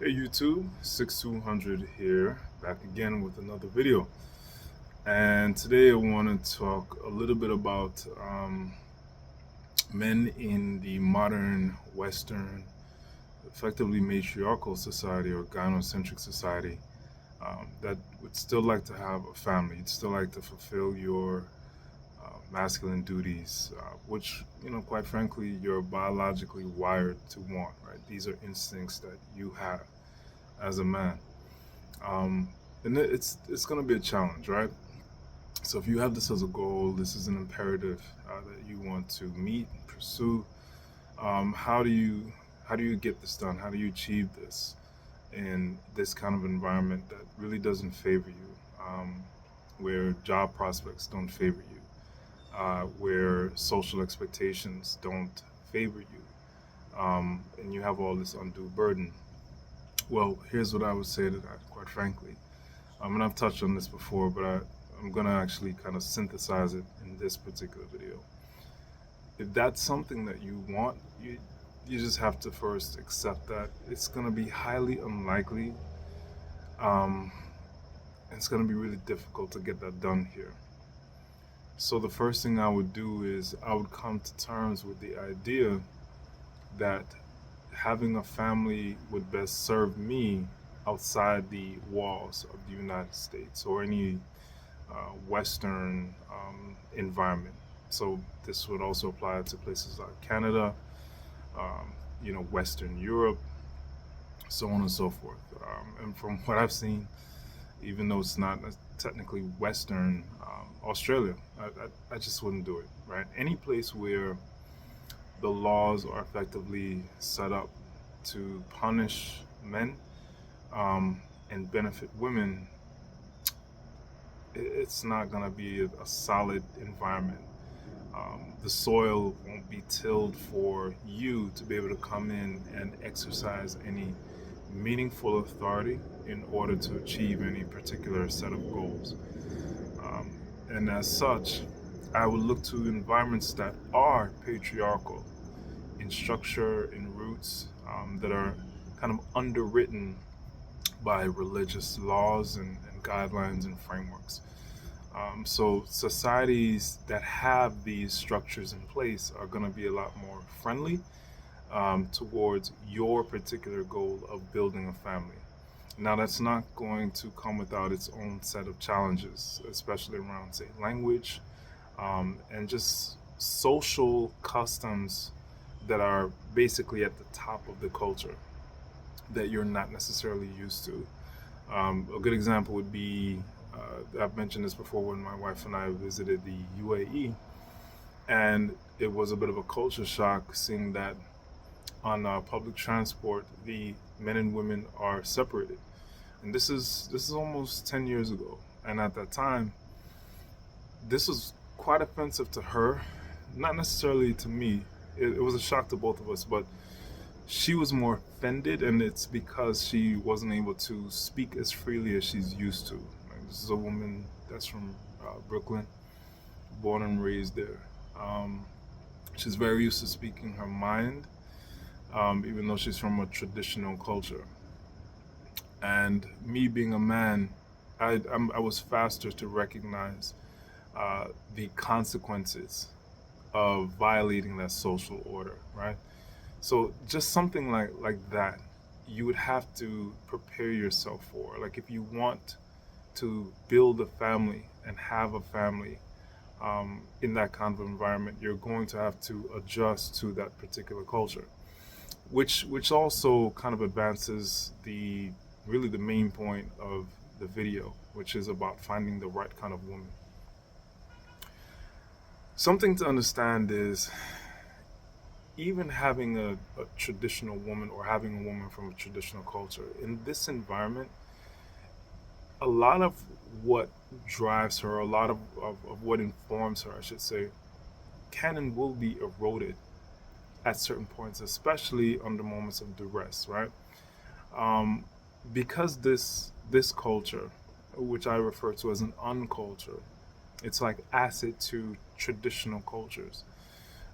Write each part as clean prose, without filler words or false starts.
Hey YouTube, 6200 here, back again with another video. And today I want to talk a little bit about men in the modern Western, effectively matriarchal society or gynocentric society that would still like to have a family. You'd still like to fulfill your masculine duties, which, quite frankly, you're biologically wired to want, right? These are instincts that you have as a man. um, and it's going to be a challenge, right? So if you have this as a goal, this is an imperative that you want to meet and pursue. How do you get this done? How do you achieve this in this kind of environment that really doesn't favor you, where job prospects don't favor you, where social expectations don't favor you, and you have all this undue burden? Well, here's what I would say to that, quite frankly. And I've touched on this before, but I'm going to actually kind of synthesize it in this particular video. If that's something that you want, you just have to first accept that it's going to be highly unlikely. Um, it's going to be really difficult to get that done here. So the first thing I would do is I would come to terms with the idea that having a family would best serve me outside the walls of the United States or any Western environment. So this would also apply to places like Canada, um, Western Europe, so on and so forth. And from what I've seen, even though it's not technically Western, Australia, I just wouldn't do it, right? Any place where the laws are effectively set up to punish men and benefit women, it's not going to be a solid environment. The soil won't be tilled for you to be able to come in and exercise any meaningful authority in order to achieve any particular set of goals. Um, and as such, I would look to environments that are patriarchal in structure, in roots, that are kind of underwritten by religious laws and guidelines and frameworks. So societies that have these structures in place are going to be a lot more friendly towards your particular goal of building a family. Now, that's not going to come without its own set of challenges, especially around, say, language and just social customs that are basically at the top of the culture that you're not necessarily used to. A good example would be I've mentioned this before when my wife and I visited the UAE, and it was a bit of a culture shock seeing that on public transport the men and women are separated. And this is almost 10 years ago, and at that time this was quite offensive to her, not necessarily to me. It was a shock to both of us, but she was more offended, and it's because she wasn't able to speak as freely as she's used to. Like, this is a woman that's from Brooklyn, born and raised there. Um, she's very used to speaking her mind, even though she's from a traditional culture. And me being a man, I was faster to recognize the consequences of violating that social order, right? So just something like that, you would have to prepare yourself for. Like if you want to build a family and have a family in that kind of environment, you're going to have to adjust to that particular culture, which also kind of advances the really the main point of the video, which is about finding the right kind of woman. Something to understand is even having a traditional woman or having a woman from a traditional culture in this environment, a lot of what drives her, a lot of what informs her, I should say, can and will be eroded at certain points, especially under moments of duress, right? Um, because this culture, which I refer to as an unculture, it's like acid to traditional cultures,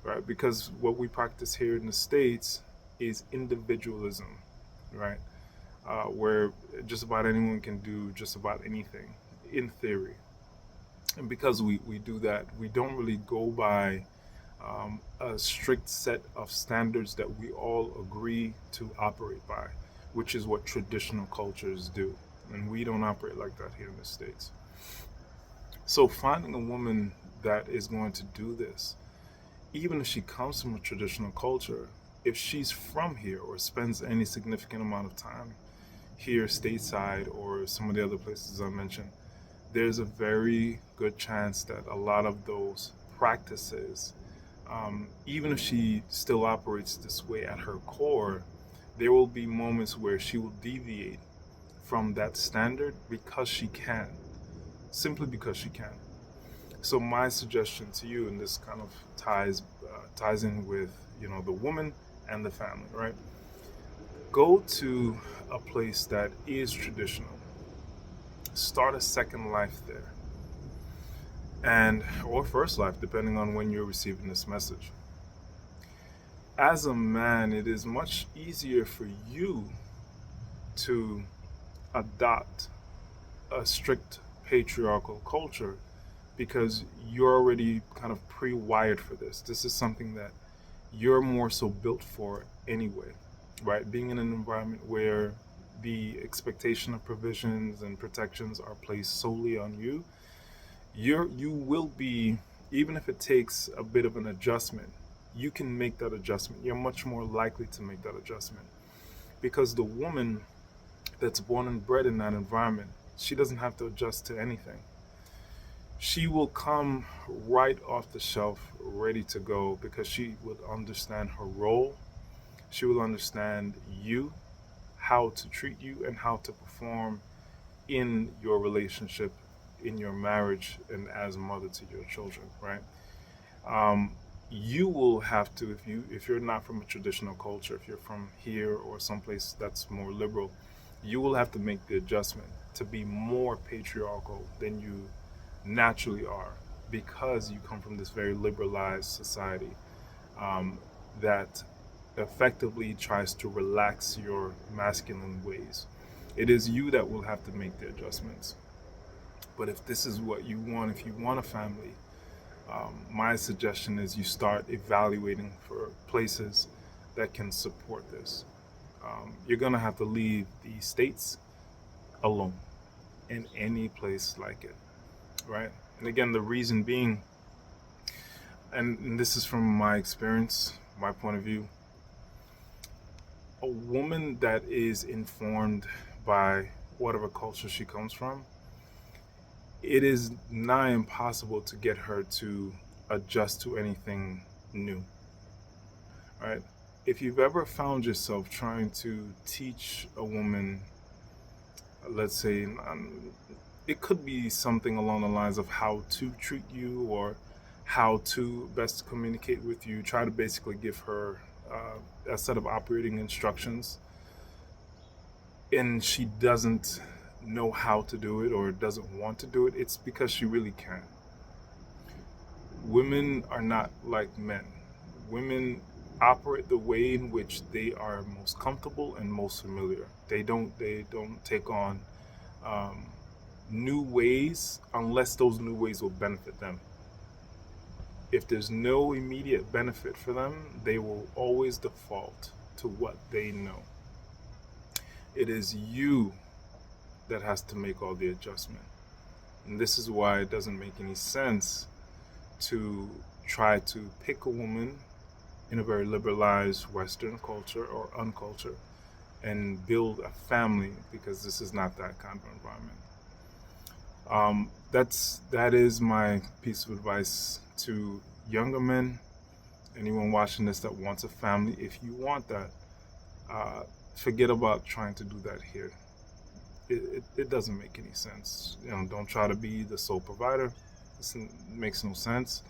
right? Because what we practice here in the States is individualism, right? where just about anyone can do just about anything in theory. And because we do that, we don't really go by a strict set of standards that we all agree to operate by, which is what traditional cultures do. And we don't operate like that here in the States. So finding a woman that is going to do this, even if she comes from a traditional culture, if she's from here or spends any significant amount of time here stateside or some of the other places I mentioned, there's a very good chance that a lot of those practices, even if she still operates this way at her core, there will be moments where she will deviate from that standard because she can, simply because she can. So my suggestion to you, and this kind of ties in with the woman and the family, right? Go to a place that is traditional. Start a second life there, and or first life, depending on when you're receiving this message. As a man, it is much easier for you to adopt a strict patriarchal culture because you're already kind of pre-wired for this. This is something that you're more so built for anyway, right? Being in an environment where the expectation of provisions and protections are placed solely on you, you will be, even if it takes a bit of an adjustment, you can make that adjustment. You're much more likely to make that adjustment because the woman that's born and bred in that environment, she doesn't have to adjust to anything. She will come right off the shelf ready to go because she would understand her role. She will understand you, how to treat you, and how to perform in your relationship, in your marriage, and as a mother to your children, right? Um, you will have to, if you're not from a traditional culture, if you're from here or someplace that's more liberal, you will have to make the adjustment to be more patriarchal than you naturally are because you come from this very liberalized society that effectively tries to relax your masculine ways. It is you that will have to make the adjustments. But if this is what you want, if you want a family, my suggestion is you start evaluating for places that can support this. You're going to have to leave the States alone in any place like it, right? And again, the reason being, and this is from my experience, my point of view, a woman that is informed by whatever culture she comes from, it is nigh impossible to get her to adjust to anything new, right? If you've ever found yourself trying to teach a woman, let's say, it could be something along the lines of how to treat you or how to best communicate with you, try to basically give her a set of operating instructions, and she doesn't know how to do it or doesn't want to do it, it's because she really can't. Women are not like men. Women operate the way in which they are most comfortable and most familiar. They don't take on new ways unless those new ways will benefit them. If there's no immediate benefit for them, they will always default to what they know. It is you that has to make all the adjustment. And this is why it doesn't make any sense to try to pick a woman in a very liberalized Western culture or unculture and build a family, because this is not that kind of environment. That is my piece of advice to younger men, anyone watching this that wants a family. If you want that, forget about trying to do that here. It doesn't make any sense. Don't try to be the sole provider. This makes no sense.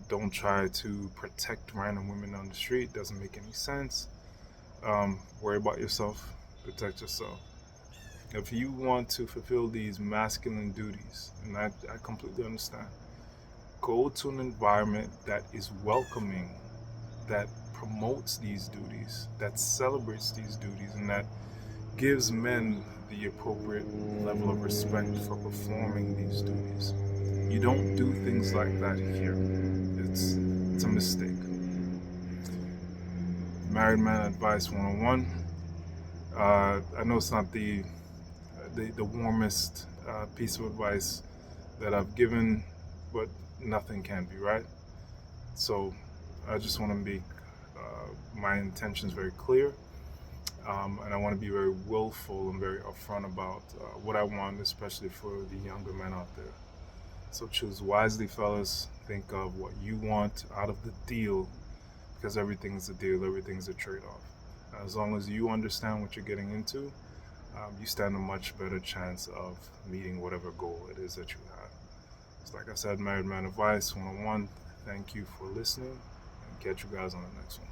Don't try to protect random women on the street. Doesn't make any sense. Worry about yourself. Protect yourself. If you want to fulfill these masculine duties, and I completely understand, go to an environment that is welcoming, that promotes these duties, that celebrates these duties, and that gives men the appropriate level of respect for performing these duties. You don't do things like that here. It's a mistake. Married Man Advice 101. I know it's not the warmest piece of advice that I've given, but nothing can be, right? So I just want to make my intentions very clear, and I want to be very willful and very upfront about what I want, especially for the younger men out there. So choose wisely, fellas. Think of what you want out of the deal, because everything's a deal, everything's a trade-off. As long as you understand what you're getting into, you stand a much better chance of meeting whatever goal it is that you have. So like I said, Married Man Advice 101. Thank you for listening, and catch you guys on the next one.